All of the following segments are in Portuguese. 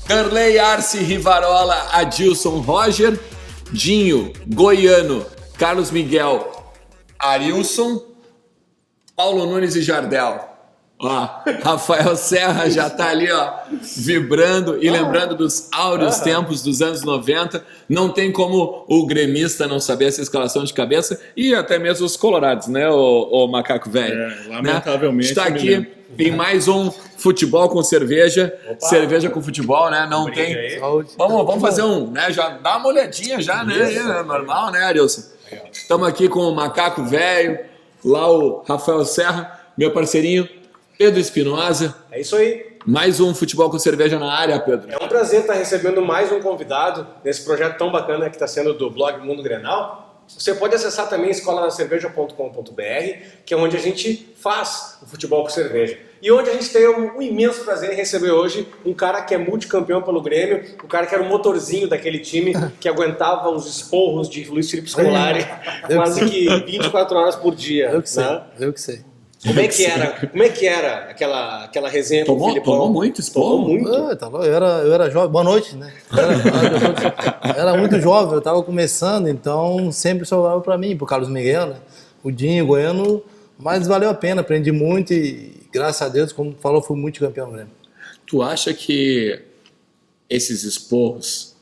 Darley, Arce, Rivarola, Adilson, Roger, Dinho, Goiano, Carlos Miguel, Arilson, Paulo Nunes e Jardel. Ó, Rafael Serra já tá ali, ó, vibrando e lembrando dos áureos tempos dos anos 90. Não tem como o gremista não saber essa escalação de cabeça e até mesmo os colorados, né, o macaco velho? Lamentavelmente. Está aqui em mais um Futebol com Cerveja. Opa, cerveja com futebol, né? Não tem. Vamos fazer um, né? Já dá uma olhadinha já, né? É normal, né, Arilson? Estamos aqui com o macaco velho, lá o Rafael Serra, meu parceirinho. Pedro Espinosa. É isso aí. Mais um Futebol com Cerveja na área, Pedro. É um prazer estar recebendo mais um convidado nesse projeto tão bacana que está sendo do blog Mundo Grenal. Você pode acessar também escolanacerveja.com.br, que é onde a gente faz o futebol com cerveja. E onde a gente tem um imenso prazer em receber hoje um cara que é multicampeão pelo Grêmio, um cara que era o motorzinho daquele time, que aguentava os esporros de Luiz Felipe Scolari quase que 24 horas por dia. Eu que sei. Como é que era aquela resenha com o Filipão? Tomou muito esporro? Tomou muito. Eu era jovem, boa noite, né? Era muito jovem, eu estava começando, então sempre sobrava para mim, pro Carlos Miguel, né? O Dinho, o Goiano, mas valeu a pena, aprendi muito e graças a Deus, como falou, fui multicampeão mesmo. Tu acha que esses esporros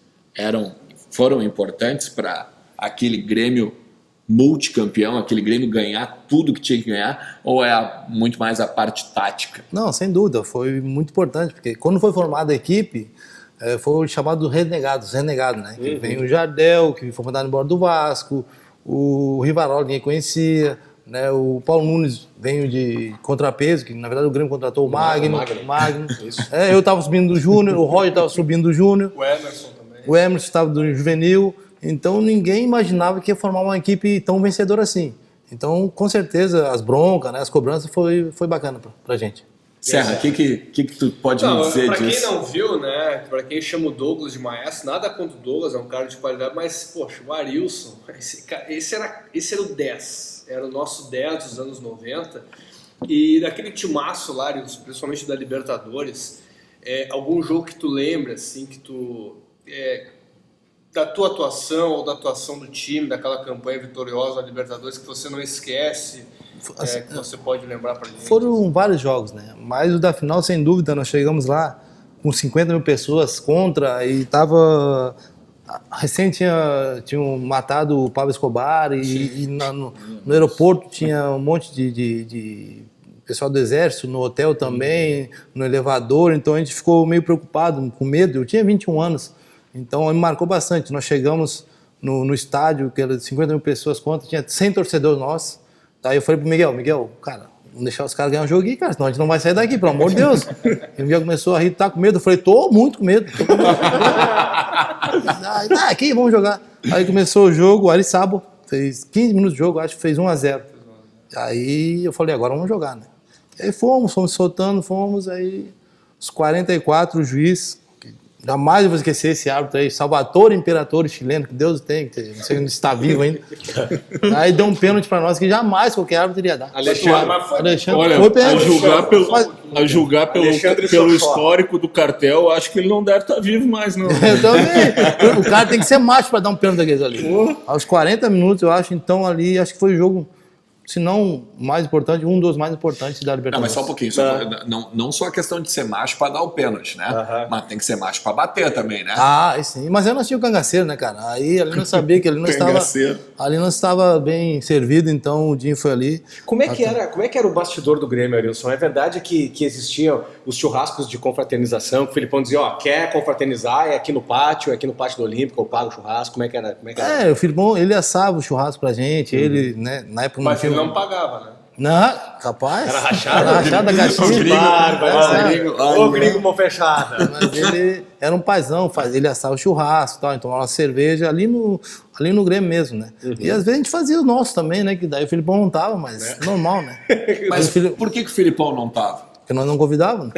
foram importantes para aquele Grêmio multicampeão, aquele Grêmio ganhar tudo que tinha que ganhar, ou é muito mais a parte tática? Não, sem dúvida, foi muito importante, porque quando foi formada a equipe, foi chamado renegados, né? Que vem o Jardel, que foi mandado embora do Vasco, o Rivarola, ninguém conhecia, né? O Paulo Nunes veio de contrapeso, que na verdade o Grêmio contratou o Magno. Eu estava subindo do Júnior, o Roger estava subindo do Júnior. O Emerson também. O Emerson estava do Juvenil. Então ninguém imaginava que ia formar uma equipe tão vencedora assim. Então, com certeza, as broncas, né, as cobranças foi bacana pra gente. Serra, o que tu pode me dizer pra disso? Pra quem não viu, né, pra quem chama o Douglas de maestro, nada contra o Douglas, é um cara de qualidade, mas, poxa, o Arilson, esse era o 10, era o nosso 10 dos anos 90, e daquele timaço lá, Arilson, principalmente da Libertadores, algum jogo que tu lembra, assim, que tu... da tua atuação ou da atuação do time, daquela campanha vitoriosa da Libertadores que você não esquece, que você pode lembrar pra gente? Foram vários jogos, né? Mas o da final, sem dúvida, nós chegamos lá com 50 mil pessoas contra e tava... Recém tinham matado o Pablo Escobar e no aeroporto tinha um monte de pessoal do exército, no hotel também, no elevador, então a gente ficou meio preocupado, com medo. Eu tinha 21 anos. Então, me marcou bastante. Nós chegamos no estádio, que era de 50 mil pessoas contra, tinha 100 torcedores nossos. Daí eu falei pro Miguel, cara, vamos deixar os caras ganhar um jogo aqui, cara, senão a gente não vai sair daqui, pelo amor de Deus. E o Miguel começou a rir, tá com medo? Eu falei, tô muito com medo. Aqui, vamos jogar. Aí começou o jogo, o Ariçabo fez 15 minutos de jogo, acho que fez 1-0. Aí eu falei, agora vamos jogar, né? E aí fomos soltando, aí os 44, o juiz... Jamais vou esquecer esse árbitro aí, Salvatore Imperatore chileno, que Deus tem, que não sei se está vivo ainda. Aí deu um pênalti para nós que jamais qualquer árbitro iria dar. Alexandre, olha, a julgar pelo histórico do cartel, acho que ele não deve estar vivo mais, não. Eu também. O cara tem que ser macho para dar um pênalti daqueles ali. Aos 40 minutos, eu acho, então ali, acho que foi o jogo... se não o mais importante, um dos mais importantes da Libertadores. Não, mas só um pouquinho. Não só a questão de ser macho para dar o pênalti, né? Mas tem que ser macho para bater também, né? Sim. Mas eu não tinha o cangaceiro, né, cara? Aí ali não sabia que ele não estava bem servido, então o Dinho foi ali. Como é que era o bastidor do Grêmio, Arilson? É verdade que existiam os churrascos de confraternização, que o Filipão dizia, quer confraternizar, é aqui no pátio do Olímpico, eu pago o churrasco, como é que era? O Filipão, ele assava o churrasco pra gente, ele, né, na época... Mas ele não pagava, né? Não, capaz. Era rachado? Era rachado da caixinha. Ô, gringo mão fechada. Mas ele era um paizão, ele assava o churrasco e tal, então uma cerveja ali no Grêmio mesmo, né? E às vezes a gente fazia o nosso também, né? Que daí o Filipão não tava, mas normal, né? Mas por que o Filipão não tava? Porque nós não convidávamos.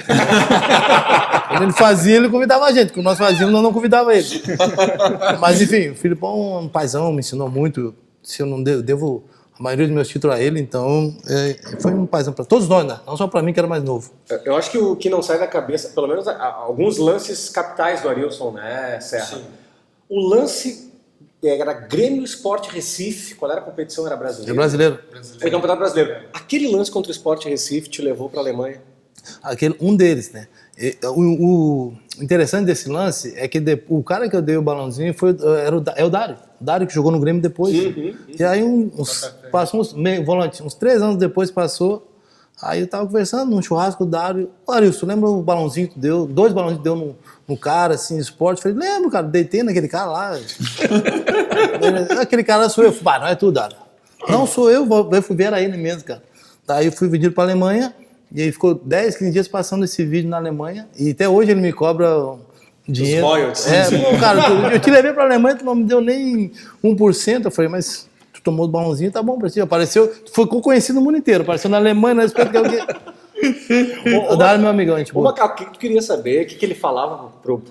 Quando ele fazia, ele convidava a gente. Quando nós fazíamos, nós não convidava ele. Mas enfim, o Filipão é um paizão, me ensinou muito. Se eu não devo a maioria dos meus títulos a ele, então foi um paizão para todos nós, né? Não só para mim que era mais novo. Eu acho que o que não sai da cabeça, pelo menos alguns lances capitais do Arilson, né, Serra? Sim. O lance era Grêmio Sport Recife, qual era a competição? Era brasileira? É brasileiro. Foi Campeonato Brasileiro. Aquele lance contra o Sport Recife te levou para a Alemanha? Um deles, né? O interessante desse lance é que o cara que eu dei o balãozinho é o Dário. O Dário que jogou no Grêmio depois. E aí passou uns 3 anos depois passou. Aí eu tava conversando num churrasco com o Dário. Arilson, lembra o balãozinho que tu deu? 2 balãozinhos que deu no cara, assim, esporte? Falei, lembro, cara, deitei naquele cara lá. Aquele cara sou eu. Falei, não é tu, Dário. Não, sou eu, fui ver era ele mesmo, cara. Daí eu fui vendido pra Alemanha. E aí ficou 10, 15 dias passando esse vídeo na Alemanha. E até hoje ele me cobra dinheiro. Os royalties. Pô, cara, eu te levei pra Alemanha, tu não me deu nem 1%. Eu falei, mas tu tomou o balãozinho, tá bom pra ti. Apareceu, ficou conhecido no mundo inteiro. Apareceu na Alemanha, na Espanha, que é o quê? Dário, meu amigão, gente. Ô, Macaco, o que tu queria saber? O que ele falava pro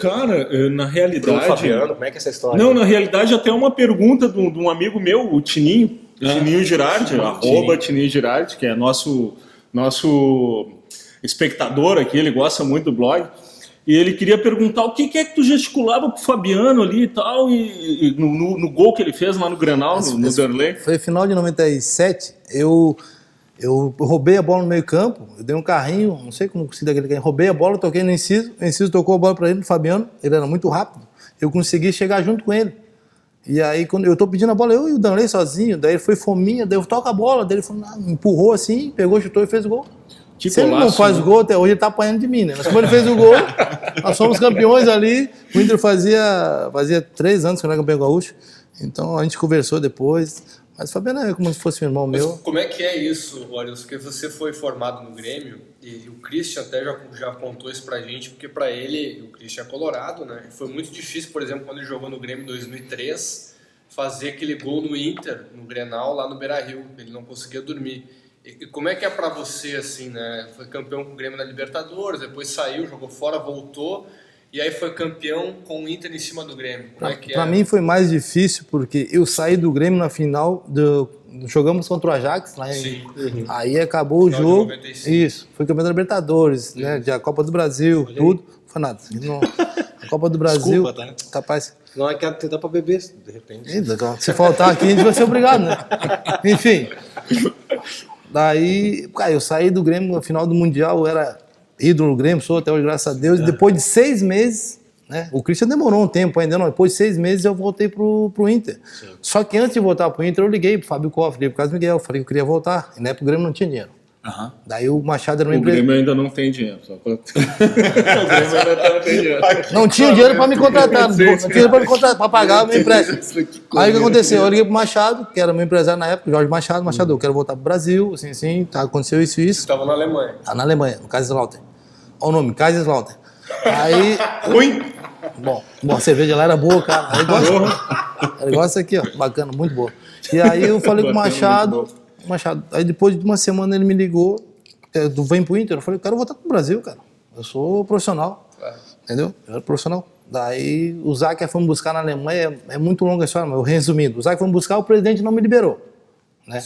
Cara, na realidade... Fabiano? Como é que é essa história? Não, na realidade até uma pergunta de um amigo meu, o Tininho, Tininho Girardi, arroba Tininho Girardi, que é nosso espectador aqui, ele gosta muito do blog, e ele queria perguntar o que é que tu gesticulava pro Fabiano ali e tal, e no gol que ele fez lá no Grenal, no Derlei. Foi final de 97, eu roubei a bola no meio campo, eu dei um carrinho, não sei como consegui aquele carrinho, roubei a bola, toquei no Enciso, o Enciso tocou a bola para ele, no Fabiano, ele era muito rápido, eu consegui chegar junto com ele. E aí, quando eu tô pedindo a bola, eu e o Danley sozinho, daí ele foi fominha, daí eu toco a bola, daí ele falou, me empurrou assim, pegou, chutou e fez o gol. Que Se ele não golaço, faz né? gol, até hoje ele tá apanhando de mim, né? Mas como ele fez o gol, nós fomos campeões ali, o Inter fazia 3 anos que eu não era campeão gaúcho, então a gente conversou depois, mas o Fabiano é como se fosse um irmão Mas meu. como é que é isso, Arilson? Porque você foi formado no Grêmio e o Christian até já contou isso pra gente, porque pra ele, o Christian é colorado, né? Foi muito difícil, por exemplo, quando ele jogou no Grêmio em 2003, fazer aquele gol no Inter, no Grenal, lá no Beira-Rio. Ele não conseguia dormir. E como é que é pra você, assim, né? Foi campeão com o Grêmio na Libertadores, depois saiu, jogou fora, voltou, e aí foi campeão com o Inter em cima do Grêmio. Como é que é? Pra mim foi mais difícil, porque eu saí do Grêmio na final, jogamos contra o Ajax, lá aí acabou Final o de jogo, 95. isso, foi campeão da Libertadores, né, de a Copa do Brasil, tudo, não foi nada. Não, a Copa do Brasil, Desculpa, tá? capaz... Não é que até dá pra beber, de repente. Se faltar aqui, a gente vai ser obrigado, né? Enfim. Daí, cara, eu saí do Grêmio no final do Mundial, eu era ídolo do Grêmio, sou até hoje, graças a Deus. E depois de 6 meses, né? O Christian demorou um tempo ainda, não. Depois de 6 meses eu voltei pro Inter. Sim. Só que antes de voltar pro Inter, eu liguei pro Fábio Koff, liguei pro Carlos Miguel, falei que eu queria voltar. E na época o Grêmio não tinha dinheiro. Daí o Machado era uma O empresa. Grêmio ainda não tem dinheiro. Só pra... O Grêmio ainda não tem dinheiro. Não tinha dinheiro pra me contratar, não tinha dinheiro pra me contratar, pra pagar o meu empréstimo. Aí o que aconteceu? Eu liguei pro Machado, que era meu empresário na época, Jorge Machado, eu quero voltar pro Brasil, assim, tá, aconteceu isso e Você isso. estava na Alemanha. Tá na Alemanha, no Kaiserslautern. Olha o nome, Kaiserslautern. Aí... Ruim? Bom, a cerveja lá era boa, cara. Era igual essa aqui, ó, bacana, muito boa. E aí eu falei com o Machado, aí depois de uma semana ele me ligou, tu vem pro Inter? Eu falei, eu quero voltar pro Brasil, cara. Eu sou profissional, entendeu? Eu era profissional. Daí o Zac foi me buscar na Alemanha, é muito longa a história, mas eu resumindo. O Zac foi me buscar, o presidente não me liberou, né?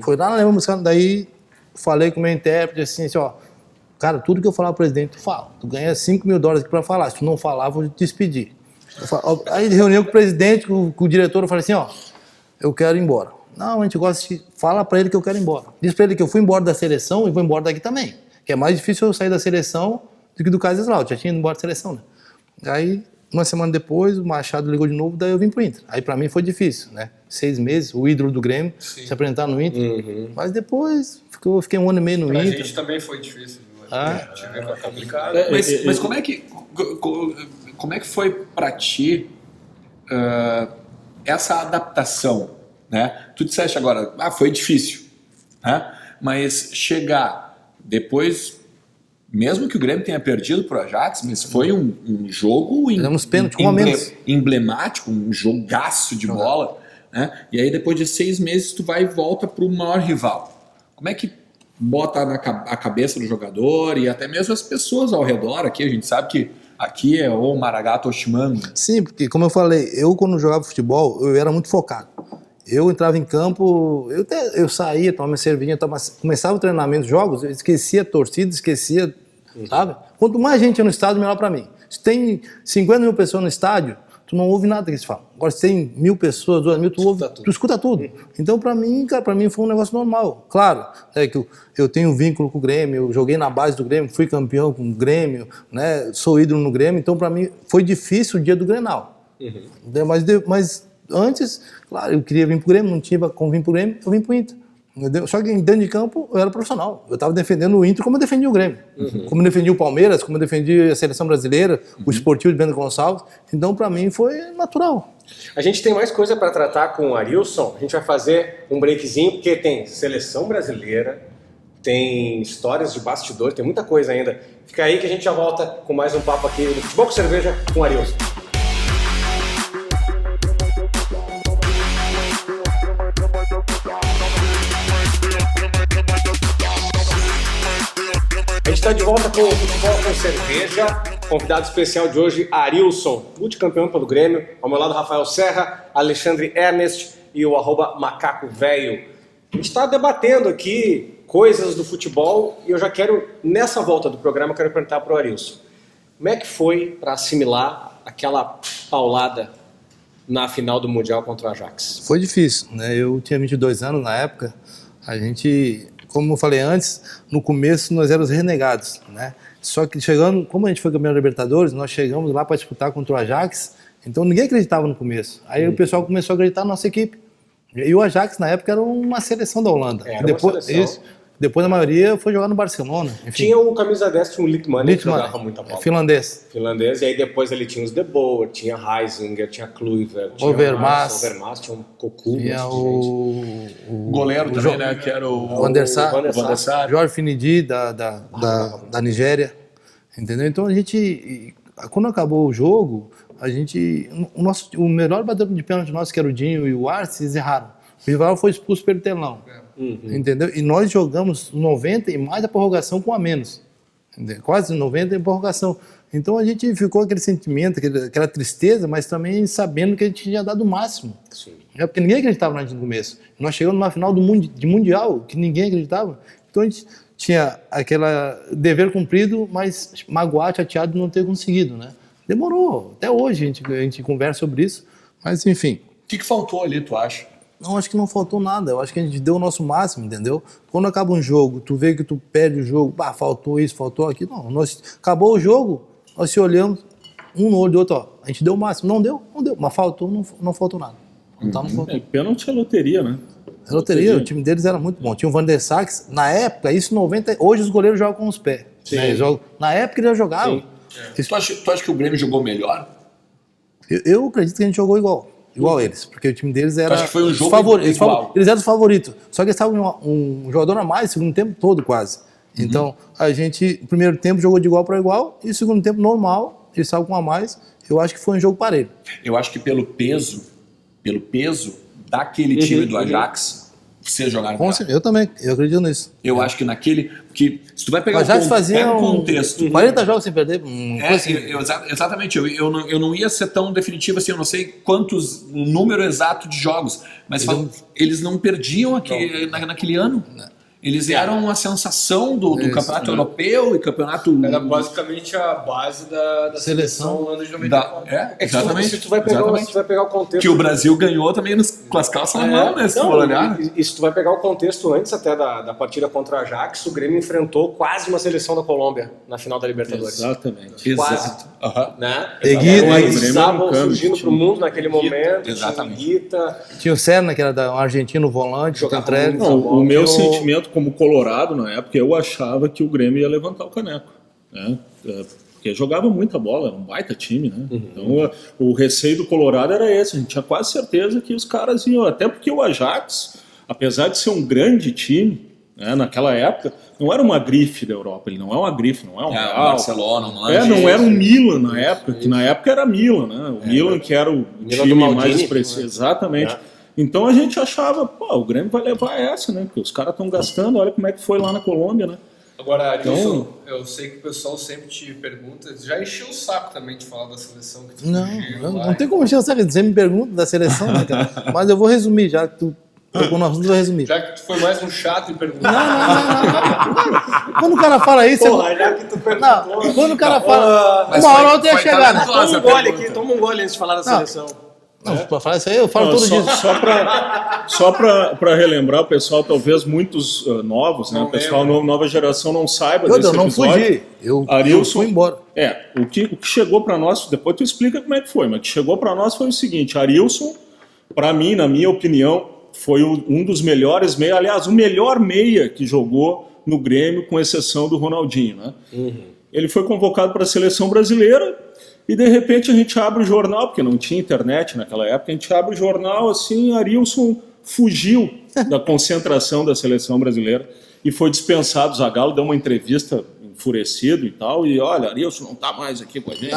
Foi lá na Alemanha buscar, daí falei com o meu intérprete assim, ó, cara, tudo que eu falar pro presidente, tu fala. Tu ganha $5.000 aqui pra falar, se tu não falar, eu vou te despedir. Aí reunião com o presidente, com o diretor, eu falei assim, ó, eu quero ir embora. Não, a gente gosta de... Fala pra ele que eu quero ir embora. Diz pra ele que eu fui embora da seleção e vou embora daqui também. Que é mais difícil eu sair da seleção do que do Kaiserslautern. Já tinha ido embora da seleção, né? Aí, uma semana depois, o Machado ligou de novo, daí eu vim pro Inter. Aí pra mim foi difícil, né? 6 meses, o ídolo do Grêmio, se apresentar no Inter. Mas depois, eu fiquei 1 ano e meio no Pra Inter. gente também foi difícil. Tive complicado. Mas como é que foi pra ti essa adaptação, né? Tu disseste agora, foi difícil, né? Mas chegar depois, mesmo que o Grêmio tenha perdido pro Ajax, mas foi um jogo emblemático, um jogaço de bola, né? E aí depois de 6 meses tu vai e volta pro maior rival. Como é que bota a cabeça do jogador e até mesmo as pessoas ao redor aqui? A gente sabe que aqui é ou Maragato ou Chimango. Sim, porque como eu falei, eu quando jogava futebol, eu era muito focado. Eu entrava em campo, eu saía, tomava minha cervejinha, começava o treinamento, jogos, eu esquecia a torcida, sabe? Quanto mais gente no estádio, melhor para mim. Se tem 50 mil pessoas no estádio, tu não ouve nada que eles falam. Agora, se tem 1.000 pessoas, 2.000, tu escuta tudo. Então, para mim, cara, foi um negócio normal. Claro, que eu tenho um vínculo com o Grêmio, eu joguei na base do Grêmio, fui campeão com o Grêmio, né? Sou ídolo no Grêmio, então para mim foi difícil o dia do Grenal. Mas antes, claro, eu queria vir pro Grêmio, não tinha como vir pro Grêmio, eu vim pro Inter. Entendeu? Só que dentro de campo eu era profissional. Eu estava defendendo o Inter como eu defendia o Grêmio. Como eu defendia o Palmeiras, como eu defendia a Seleção Brasileira, o Esportivo de Bento Gonçalves. Então, para mim, foi natural. A gente tem mais coisa para tratar com o Arilson. A gente vai fazer um breakzinho, porque tem Seleção Brasileira, tem histórias de bastidor, tem muita coisa ainda. Fica aí que a gente já volta com mais um papo aqui no Futebol com Cerveja com o Arilson. A gente está de volta com o Futebol com Cerveja. Convidado especial de hoje, Arilson, multicampeão pelo Grêmio. Ao meu lado, Rafael Serra, Alexandre Ernest e o @macacovelho. A gente está debatendo aqui coisas do futebol e eu já quero, nessa volta do programa, eu quero perguntar para o Arilson. Como é que foi para assimilar aquela paulada na final do Mundial contra o Ajax? Foi difícil, né? Eu tinha 22 anos na época. A gente, como eu falei antes, no começo nós éramos renegados, né? Só que chegando, como a gente foi campeão da Libertadores, nós chegamos lá para disputar contra o Ajax, então ninguém acreditava no começo. Aí o pessoal começou a acreditar na nossa equipe. E o Ajax, na época, era uma seleção da Holanda. Depois a maioria foi jogar no Barcelona. Enfim. Tinha o camisa 10, tinha o Littmann, que jogava muita bola. Finlandês. E aí depois ele tinha os De Boer, tinha Heisinger, tinha Kluivert, tinha Overmars, tinha um Cocu. Tinha o goleiro também, né? Que era o Van der Sar, Jorge Finidi, da Nigéria. Entendeu? Então a gente, quando acabou o jogo, o melhor batedor de pênalti nosso, que era o Dinho e o Arce, eles erraram. O rival foi expulso pelo telão. Entendeu? E nós jogamos 90 e mais a prorrogação com a menos. Entendeu? Quase 90 em prorrogação. Então a gente ficou aquele sentimento, aquela tristeza, mas também sabendo que a gente tinha dado o máximo. Sim. Porque ninguém acreditava no começo. Nós chegamos numa final de Mundial, que ninguém acreditava. Então a gente tinha aquele dever cumprido, mas magoado, chateado de não ter conseguido, né? Demorou. Até hoje a gente conversa sobre isso. Mas enfim. O que faltou ali, tu acha? Não, acho que não faltou nada. Eu acho que a gente deu o nosso máximo, entendeu? Quando acaba um jogo, tu vê que tu perde o jogo, faltou isso, faltou aquilo. Não, acabou o jogo, nós se olhamos, um no olho do outro, ó, a gente deu o máximo. Não deu, mas faltou, não faltou nada. Não faltou. Pênalti é loteria, né? É loteria, o time deles era muito bom. Tinha o Van der Sar, na época, isso 90... Hoje os goleiros jogam com os pés. Né? Na época eles já jogavam. Tu acha que o Grêmio jogou melhor? Eu acredito que a gente jogou igual eles, porque o time deles era... Acho que foi um jogo igual. Eles eram os favoritos, só que eles estavam um jogador a mais, o segundo tempo todo quase. Então, a gente, no primeiro tempo, jogou de igual para igual, e o segundo tempo normal, eles estavam com a mais. Eu acho que foi um jogo parelho. Eu acho que pelo peso daquele time do Ajax, vocês jogaram melhor. Eu também, eu acredito nisso. Eu acho que naquele... Porque se tu vai pegar o contexto... 40 jogos sem perder. Exatamente. Eu não ia ser tão definitivo assim, eu não sei o número exato de jogos, mas eles não perdiam naquele ano. Eles eram a sensação do campeonato europeu e campeonato... Era basicamente a base da seleção ano de 94. Exatamente. Se tu vai pegar o contexto... Que o Brasil ganhou também com as calças na mão, né? Se for olhar. E se tu vai pegar o contexto antes até da partida contra o Ajax, o Grêmio enfrentou quase uma seleção da Colômbia na final da Libertadores. Exatamente. Quase. Exato. Né? Eles estavam surgindo pro mundo naquele momento. Exatamente. Tinha o Serna, que era um argentino volante. O meu sentimento como colorado na época, eu achava que o Grêmio ia levantar o caneco, né? Porque jogava muita bola, era um baita time, né? Então o receio do Colorado era esse, a gente tinha quase certeza que os caras iam, até porque o Ajax, apesar de ser um grande time, né, naquela época, não era uma grife da Europa, ele não é uma grife, não é um Real, Barcelona, não era um Milan na época, que na época era Milan, né? O Milan que era o time mais expressivo, exatamente. Então a gente achava, o Grêmio vai levar essa, né? Porque os caras estão gastando, olha como é que foi lá na Colômbia, né? Agora, Arilson, eu sei que o pessoal sempre te pergunta, já encheu o saco também de falar da seleção que tu fugiu lá. Não tem como encher o saco, você me pergunta da seleção, né, cara? Mas eu vou resumir, já que tu tocou no assunto, eu vou resumir. Já que tu foi mais um chato em perguntar. Não. Quando o cara fala isso... Porra, já que tu perguntou... Não, quando o cara fala... Mas Uma hora foi- ou outra ia foi chegar, né? talentosa. Toma um gole aqui, toma um gole antes de falar da seleção. Não, pra falar isso aí, eu falo todo dia. Só para relembrar, o pessoal, talvez muitos novos, né? O pessoal, nova geração não saiba Eu desse não episódio. fugi, eu fui embora. O que chegou para nós, depois tu explica como é que foi, mas o que chegou para nós foi o seguinte: Arilson, para mim, na minha opinião, foi um dos melhores meias, aliás, o melhor meia que jogou no Grêmio, com exceção do Ronaldinho, né? Ele foi convocado para a seleção brasileira e de repente a gente abre o jornal, porque não tinha internet naquela época, a gente abre o jornal assim, Arilson fugiu da concentração da seleção brasileira e foi dispensado. O Zagallo deu uma entrevista enfurecido e tal, e olha, Arilson não está mais aqui com a gente.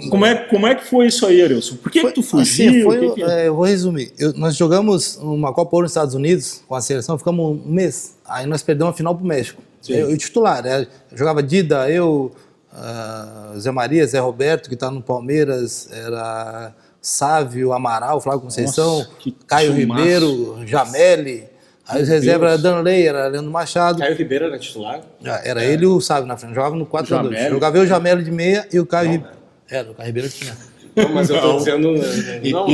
Como é que foi isso aí, Arilson? Por que tu fugiu? Assim, eu vou resumir. Nós jogamos uma Copa Ouro nos Estados Unidos com a seleção, ficamos um mês. Aí nós perdemos a final pro México. Eu titular, eu jogava Dida, Zé Maria, Zé Roberto, que está no Palmeiras, era Sávio, Amaral, Flávio Conceição, Nossa, Caio timaço. Ribeiro, Jameli. Aí os reservas era Danley, era Leandro Machado. Caio Ribeiro era titular? Era ele e o Sávio na frente, jogava no 4-2. Jameli. Jogava eu, Jameli de meia e o Caio Ribeiro. O Caio Ribeiro tinha. Não, mas eu tô dizendo...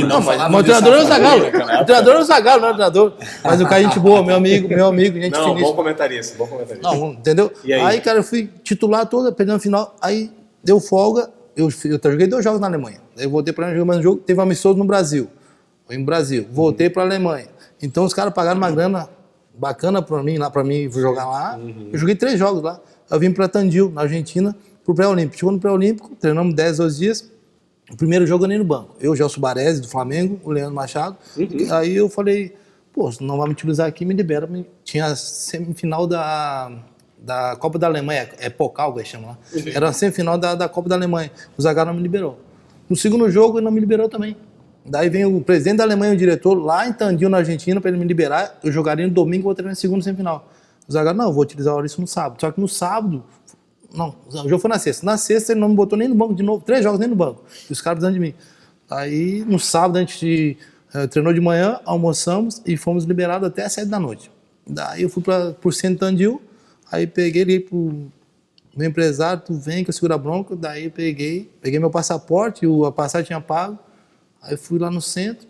Não, mas o treinador é o Zagallo. O treinador é o Zagallo, não é o treinador. Mas o Caio, gente boa, meu amigo, gente Não, finíssima. bom comentarista. Não, entendeu? E aí? Cara, eu fui titular toda, perdendo a final, aí deu folga, eu joguei 2 jogos na Alemanha. Aí eu voltei para jogar mais um jogo, teve um amistoso no Brasil. Foi em Brasil. Voltei para a Alemanha. Então os caras pagaram uma grana bacana para mim jogar lá. Eu joguei 3 jogos lá. Eu vim para Tandil, na Argentina, pro pré-olímpico. Chegou no pré-olímpico, treinamos 10, 12 dias. O primeiro jogo eu nem no banco. Eu, Gelson Baresi, do Flamengo, o Leandro Machado. Aí eu falei, pô, se não vai me utilizar aqui, me libera. Tinha a semifinal da Copa da Alemanha, Pokal, que chama lá. Era a semifinal da Copa da Alemanha. O Zagallo não me liberou. No segundo jogo, ele não me liberou também. Daí vem o presidente da Alemanha, o diretor, lá em Tandil, na Argentina, para ele me liberar. Eu jogaria no domingo, vou treinar na segunda semifinal. O Zagallo, não, eu vou utilizar o Arilson no sábado. Só que no sábado... Não, o jogo foi na sexta. Na sexta ele não me botou nem no banco de novo, 3 jogos nem no banco. E os caras precisando de mim. Aí no sábado a gente treinou de manhã, almoçamos e fomos liberados até às 7 da noite. Daí eu fui por centro Tandil, aí peguei ali pro meu empresário, tu vem que eu seguro a bronca. Daí peguei meu passaporte, a passagem tinha pago. Aí fui lá no centro.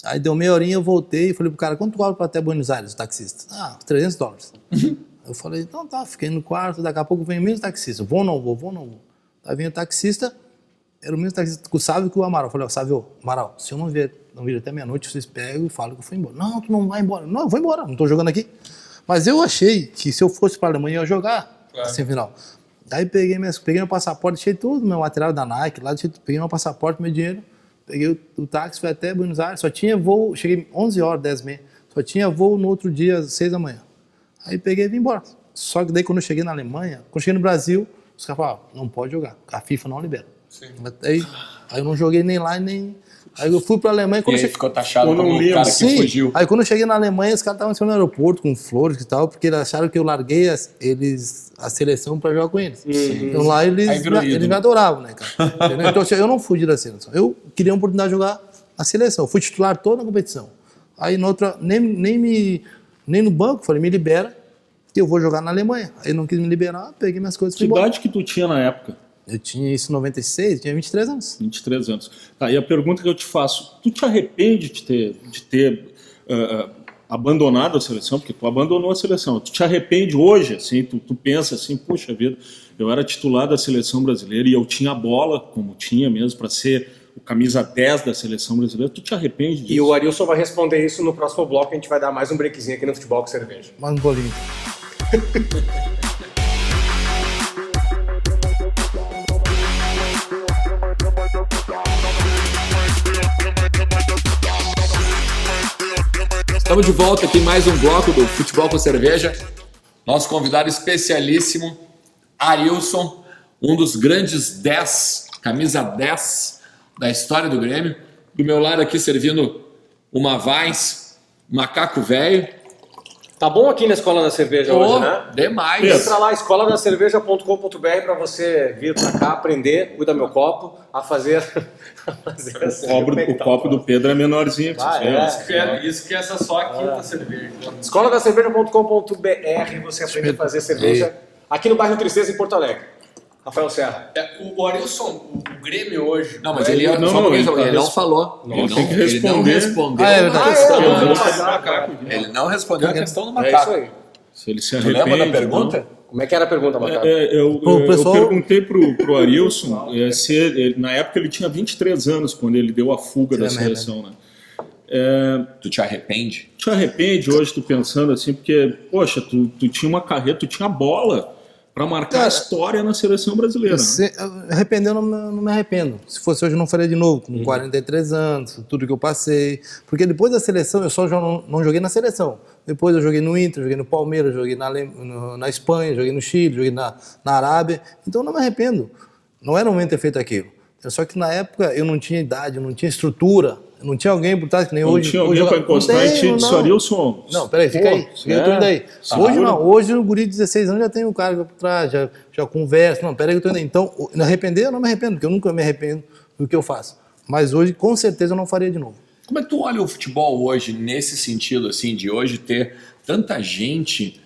Aí deu meia horinha, eu voltei e falei pro cara, quanto tu cobra pra até Buenos Aires, o taxista? $300. Eu falei, então tá, fiquei no quarto, daqui a pouco vem o mesmo taxista, vou ou não vou. Aí vem o taxista, era o mesmo taxista com o Sávio e com o Amaral. Eu falei, Sávio, Amaral, se eu não vir até meia-noite, vocês pegam e falam que eu fui embora. Não, tu não vai embora. Não, eu vou embora, não tô jogando aqui. Mas eu achei que se eu fosse pra Alemanha, eu ia jogar, semifinal. Daí peguei meu passaporte, deixei tudo, meu material da Nike, lá, peguei meu passaporte, meu dinheiro, peguei o táxi, fui até Buenos Aires, só tinha voo, cheguei 11 horas, 10h30, só tinha voo no outro dia, às 6 da manhã. Aí peguei e vim embora. Só que daí quando eu cheguei na Alemanha, quando eu cheguei no Brasil, os caras falaram, não pode jogar, a FIFA não libera. Aí eu não joguei nem lá, nem... Aí eu fui pra Alemanha... E aí ficou taxado como um cara que fugiu. Aí quando eu cheguei na Alemanha, os caras estavam no aeroporto com flores e tal, porque eles acharam que eu larguei a seleção pra jogar com eles. Então lá eles me adoravam, né, cara? Então eu não fugi da seleção. Eu queria a oportunidade de jogar na seleção. Eu fui titular toda a competição. Aí na outra, nem no banco, falei, me libera, que eu vou jogar na Alemanha. Aí não quis me liberar, peguei minhas coisas e fui embora. Que idade que tu tinha na época? Eu tinha isso em 96, tinha 23 anos. 23 anos. Tá, e a pergunta que eu te faço, tu te arrepende de ter abandonado a seleção? Porque tu abandonou a seleção. Tu te arrepende hoje, assim, tu pensa assim, puxa vida, eu era titular da seleção brasileira e eu tinha a bola, como tinha mesmo, para ser o camisa 10 da seleção brasileira. Tu te arrepende disso? E o Arilson vai responder isso no próximo bloco, a gente vai dar mais um breakzinho aqui no Futebol com Cerveja. Mais um bolinho. Estamos de volta aqui em mais um bloco do Futebol com Cerveja. Nosso convidado especialíssimo, Arilson, um dos grandes 10, camisa 10 da história do Grêmio. Do meu lado aqui servindo uma Vines, macaco velho. Tá bom aqui na Escola da Cerveja hoje, né? Demais. Entra lá, escoladacerveja.com.br para você vir para cá aprender, cuida meu copo, a fazer O copo do Pedro é menorzinho que você fez. Isso que é essa só a quinta cerveja. Escoladacerveja.com.br, você aprende a fazer cerveja aqui no bairro Tristeza, em Porto Alegre. Rafael Serra. O Arilson, o Grêmio hoje... Não, mas ele não falou. Ele tem que responder. Ele não respondeu a questão do É macaco. isso aí. Se ele se Tu arrepende. lembra da pergunta? então. Como é que era a pergunta, Macaco? Eu perguntei pro Arilson se ele, na época ele tinha 23 anos quando ele deu a fuga da seleção, né? Tu te arrepende? Te arrepende hoje tu pensando assim, porque, poxa, tu tinha uma carreira, tu tinha bola para marcar a história na seleção brasileira. Arrepender, eu não me arrependo. Se fosse hoje, eu não faria de novo, com 43 anos, tudo que eu passei. Porque depois da seleção, eu só não joguei na seleção. Depois eu joguei no Inter, joguei no Palmeiras, joguei na Espanha, joguei no Chile, joguei na Arábia. Então eu não me arrependo. Não era o momento de ter feito aquilo. Só que na época eu não tinha idade, eu não tinha estrutura, eu não tinha alguém por trás que nem não hoje. Tinha alguém para encostar e te disse, Arilson. Não, peraí, fica aí. Eu tô indo aí. Hoje não, hoje o guri de 16 anos já tem um cara por trás, já conversa. Não, peraí que eu tô indo aí. Então, me arrepender, eu não me arrependo, porque eu nunca me arrependo do que eu faço. Mas hoje, com certeza, eu não faria de novo. Como é que tu olha o futebol hoje, nesse sentido, assim, de hoje ter tanta gente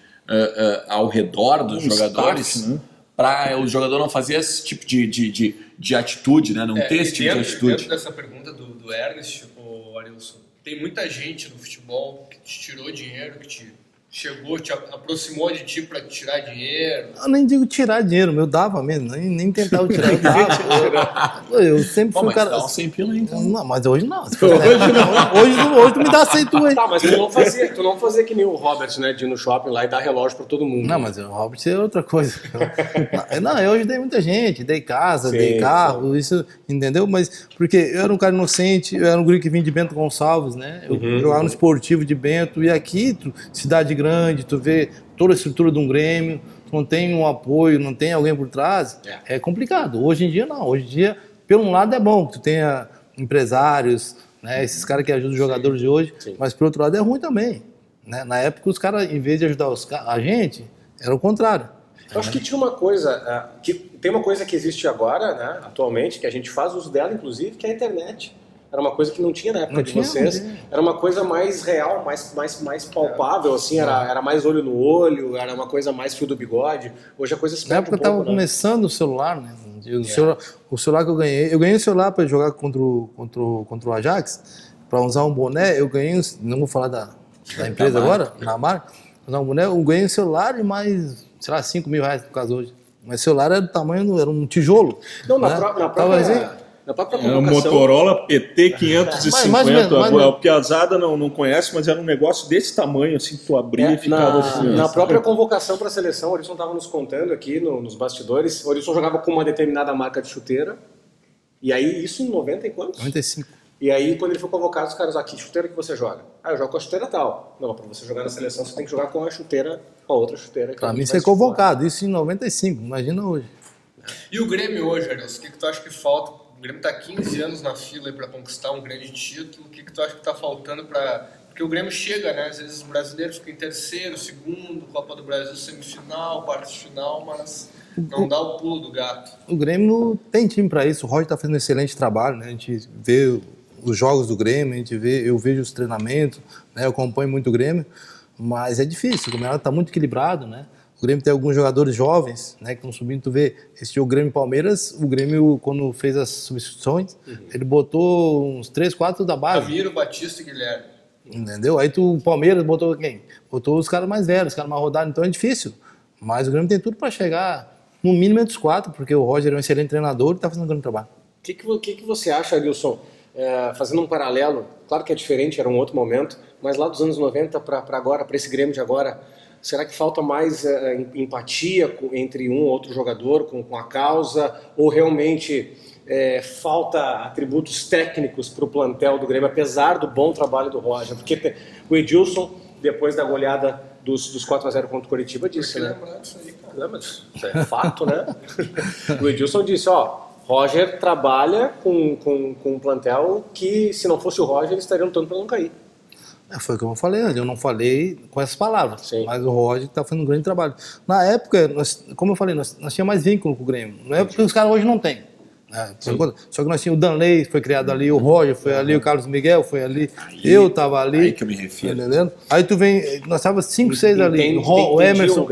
ao redor dos jogadores, staff, né? para o jogador não fazer esse tipo de atitude, né? Não ter esse tipo de atitude. Dentro dessa pergunta do Ernest, o Arilson, tem muita gente no futebol que te tirou dinheiro, que te chegou, te aproximou de ti para tirar dinheiro. Eu nem digo tirar dinheiro, eu dava mesmo, nem tentava tirar, eu dava. Eu sempre fui um cara... Dá um 100 pila aí, então. Não, mas hoje não. Hoje tu me dá 100 tu aí. Tá, mas tu não fazia que nem o Robert, né? De ir no shopping lá e dar relógio pra todo mundo. Não, mas o Robert é outra coisa. Não, eu ajudei muita gente, dei casa, dei carro, isso, entendeu? Mas porque eu era um cara inocente, eu era um guri que vinha de Bento Gonçalves, né? Eu jogava no esportivo de Bento, e aqui, cidade grande, tu vê toda a estrutura de um Grêmio, tu não tem um apoio, não tem alguém por trás, é complicado. Hoje em dia não, hoje em dia, pelo um lado é bom que tu tenha empresários, né, esses caras que ajudam os jogadores de hoje, mas pelo outro lado é ruim também, né? Na época os caras, em vez de ajudar a gente, era o contrário. Eu acho que tinha uma coisa, tem uma coisa que existe agora, né, atualmente, que a gente faz uso dela, inclusive, que é a internet. Era uma coisa que não tinha na época de vocês. Era uma coisa mais real, mais palpável, assim, era mais olho no olho, era uma coisa mais fio do bigode. Hoje a coisa se perde um pouco, na época tava começando o celular, né? O celular que eu ganhei o celular para jogar contra o Ajax, para usar um boné, eu ganhei, não vou falar da empresa agora, na marca, usar um boné, eu ganhei um celular e mais, sei lá, 5 mil reais no caso hoje. Mas o celular era do tamanho, era um tijolo. Não, né? na própria um Motorola PT 550, o Piazada não conhece, mas era um negócio desse tamanho, assim, que tu abria e ficava assim. Na própria convocação para a seleção, o Arilson estava nos contando aqui nos bastidores, o Arilson jogava com uma determinada marca de chuteira, e aí isso em 90 e quantos? 95. E aí quando ele foi convocado, os caras, que chuteira que você joga? Eu jogo com a chuteira tal. Não, para você jogar na seleção, você tem que jogar com a chuteira, com a outra chuteira. Para mim ser convocado, isso em 95, imagina hoje. E o Grêmio hoje, Arilson, o que tu acha que falta? O Grêmio está 15 anos na fila para conquistar um grande título. O que tu acha que está faltando para... Porque o Grêmio chega, né? Às vezes o brasileiro fica em terceiro, segundo, Copa do Brasil semifinal, quartas de final, mas não dá o pulo do gato. O Grêmio tem time para isso. O Roger está fazendo um excelente trabalho, né? A gente vê os jogos do Grêmio, eu vejo os treinamentos, né? Eu acompanho muito o Grêmio, mas é difícil. O campeonato está muito equilibrado, né? O Grêmio tem alguns jogadores jovens, né, que estão subindo. Tu vê, esse jogo Grêmio-Palmeiras, o Grêmio, quando fez as substituições, ele botou uns 3, 4 da base. Ramiro, Batista e Guilherme. Entendeu? Aí o Palmeiras botou quem? Botou os caras mais velhos, os caras mais rodados, então é difícil. Mas o Grêmio tem tudo para chegar, no mínimo, entre os 4, porque o Roger é um excelente treinador e está fazendo um grande trabalho. O que você acha, Arilson, fazendo um paralelo, claro que é diferente, era um outro momento, mas lá dos anos 90 para agora, para esse Grêmio de agora, será que falta mais empatia entre um ou outro jogador com a causa? Ou realmente falta atributos técnicos para o plantel do Grêmio, apesar do bom trabalho do Roger? Porque o Edilson, depois da goleada dos 4-0 contra o Coritiba, disse, né? Isso aí, cara. Não, mas isso é fato, né? O Edilson disse, Roger trabalha com um plantel que, se não fosse o Roger, eles estariam lutando para não cair. Foi o que eu falei antes, eu não falei com essas palavras, Sim. mas o Roger está fazendo um grande trabalho. Na época, como eu falei, nós tínhamos mais vínculo com o Grêmio, não é porque os caras hoje não têm. Né? Só que nós tínhamos o Danley, foi criado ali, o Roger foi ali, o Carlos Miguel foi ali, eu estava ali. Aí que eu me refiro. Entendendo? Aí tu vem, nós estávamos 5, 6 ali, o Emerson,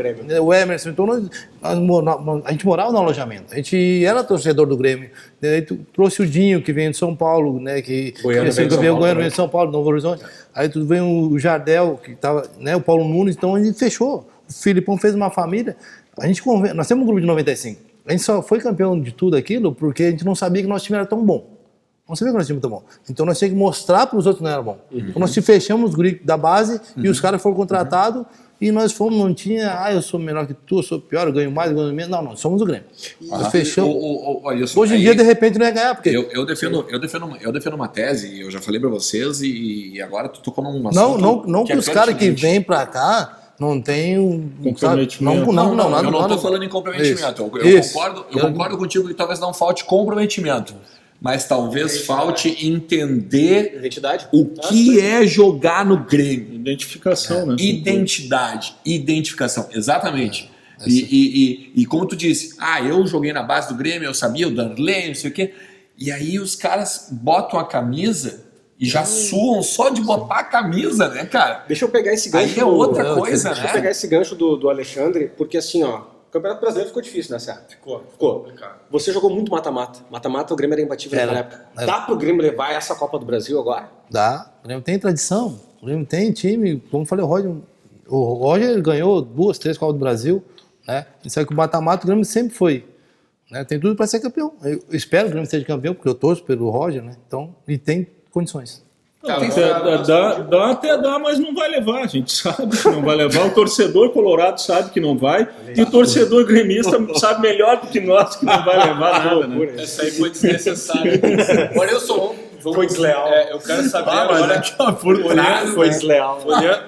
então a gente morava no alojamento, a gente era torcedor do Grêmio. Aí tu trouxe o Dinho, que vem de São Paulo, né, que Goiano veio de São Paulo, Novo Horizonte. Aí tu vem o Jardel, que estava, né, o Paulo Nunes, então a gente fechou. O Filipão fez uma família. Nós temos um grupo de 95. A gente só foi campeão de tudo aquilo porque a gente não sabia que nosso time era tão bom. Não sabia que nosso time era tão bom. Então nós tínhamos que mostrar para os outros que não era bom. Então nós se fechamos os grupos da base e os caras foram contratados e nós fomos, não tinha, eu sou melhor que tu, eu sou pior, eu ganho mais, eu ganho menos. Não, nós somos o Grêmio. Nós fechamos. Hoje em dia, de repente, não ia ganhar. Porque... Eu defendo uma tese, eu já falei para vocês e agora tu tocou num assunto. Não que os caras que vêm para cá não tem um comprometimento. Eu não estou falando em comprometimento. Eu concordo contigo que talvez não falte comprometimento, mas talvez falte entender identidade. O que é jogar no Grêmio. Identificação, né? Identificação, exatamente. E como tu disse, eu joguei na base do Grêmio, eu sabia o Danley, não sei o quê. E aí os caras botam a camisa e já suam só de botar a camisa, né, cara? Deixa eu pegar esse gancho. Aí é outra coisa, né? Deixa eu pegar esse gancho do Alexandre, porque assim, ó, o Campeonato Brasileiro ficou difícil, né, Serra? Ficou. Você jogou muito mata-mata. Mata-mata, o Grêmio era imbatível naquela época. Dá pro Grêmio levar essa Copa do Brasil agora? Dá. O Grêmio tem tradição. O Grêmio tem time. Como eu falei, o Roger ganhou 2, 3 Copas do Brasil, né? Isso é que o mata-mata o Grêmio sempre foi. Né? Tem tudo para ser campeão. Eu espero que o Grêmio seja campeão, porque eu torço pelo Roger, né? Então, e tem condições. Dá, mas não vai levar, a gente sabe que não vai levar, o torcedor colorado sabe que não vai, e o torcedor gremista sabe melhor do que nós que não vai levar nada, né? Essa aí foi desnecessária. Olha, foi desleal. Eu quero saber agora, foi desleal.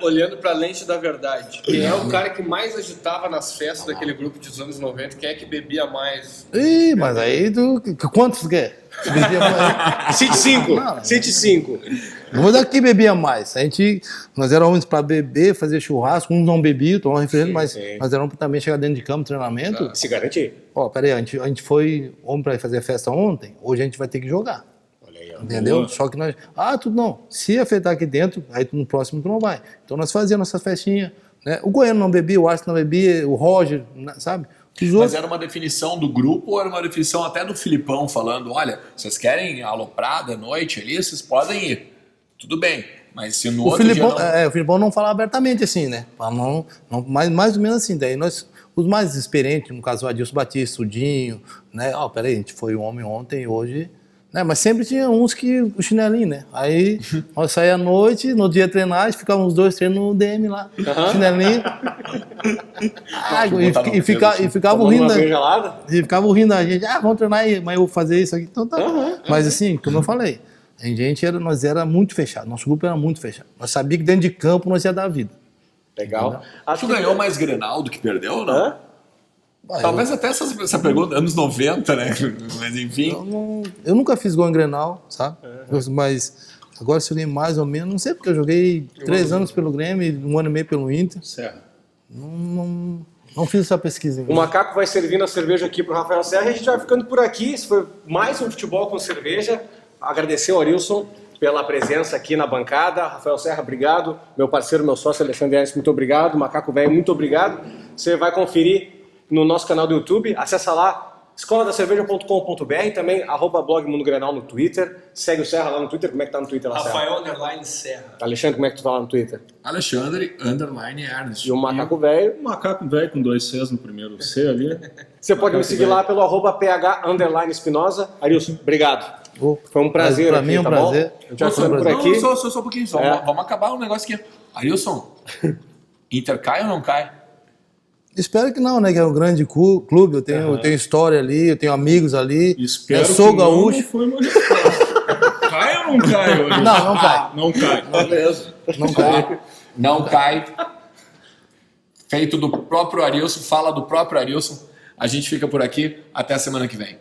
Olhando pra lente da verdade, quem é o cara que mais agitava nas festas daquele grupo dos anos 90, quem é que bebia mais? Ih, mas aí quantos tu quer? Bebia mais? Cite 5. Não daqui bebia mais. Nós éramos para beber, fazer churrasco, uns não bebiam, tomavam refrigerante, mas nós éramos também chegar dentro de campo, treinamento. Se garantir. Peraí, a gente foi para fazer festa ontem, hoje a gente vai ter que jogar. Olha aí, entendeu? Boa. Só que nós, tudo não. Se afetar aqui dentro, aí no próximo tu não vai. Então nós fazíamos nossa festinha, né? O Goiano não bebia, o Arce não bebia, o Roger, sabe? Mas era uma definição do grupo ou era uma definição até do Filipão falando, olha, vocês querem aloprada à noite ali, vocês podem ir. Tudo bem, mas se no outro dia não... O Filipão não fala abertamente assim, né? Mais ou menos assim. Daí nós, os mais experientes, no caso o Adilson Batista, o Dinho, né? Peraí, a gente foi um homem ontem, hoje... Né? Mas sempre tinha uns que o chinelinho, né? Aí nós saíamos à noite, no dia treinar, a gente ficava uns 2 treinos no DM lá. Chinelinho. E ficava rindo. E ficava rindo da gente. Vamos treinar aí, mas eu vou fazer isso aqui. Então tá. Mas assim, como eu falei, nós era muito fechado. Nosso grupo era muito fechado. Nós sabíamos que dentro de campo nós ia dar vida. Legal. Acho que ganhou mais Grenal do que perdeu, ou não? Talvez até essa pergunta, anos 90, né? Mas enfim. Eu nunca fiz gol em Grenal, sabe? Mas agora se eu ganhei mais ou menos, não sei, porque eu joguei 3 anos pelo Grêmio e 1 ano e meio pelo Inter. Certo. Não fiz essa pesquisa ainda. O Macaco vai servindo a cerveja aqui pro Rafael Serra e a gente vai ficando por aqui. Esse foi mais um Futebol com Cerveja. Agradecer ao Arilson pela presença aqui na bancada. Rafael Serra, obrigado. Meu parceiro, meu sócio, Alexandre Aires, muito obrigado. Macaco Velho, muito obrigado. Você vai conferir no nosso canal do YouTube. Acessa lá, escoladacerveja.com.br, também @blog Mundo Grenal no Twitter. Segue o Serra lá no Twitter. Como é que tá no Twitter lá, Rafael Serra? Alexandre, como é que tu tá lá no Twitter? Alexandre _Ernst. E o Macaco Velho? O Macaco Velho com 2 Cs no primeiro C ali. Você pode me seguir lá pelo @ph_Espinosa. Arilson, obrigado. Foi um prazer. Pra mim é um prazer. A gente vai ficando por aqui. Só um pouquinho. Vamos acabar um negócio aqui. Arilson, Inter cai ou não cai? Espero que não, né? Que é um grande clube, eu tenho história ali, eu tenho amigos ali. Espero sou que gaúcho. Não foi uma resposta. Cai ou não cai? Hoje? Não cai. Não cai. Beleza. Não cai. Não cai. Feito do próprio Arilson, fala do próprio Arilson. A gente fica por aqui. Até a semana que vem.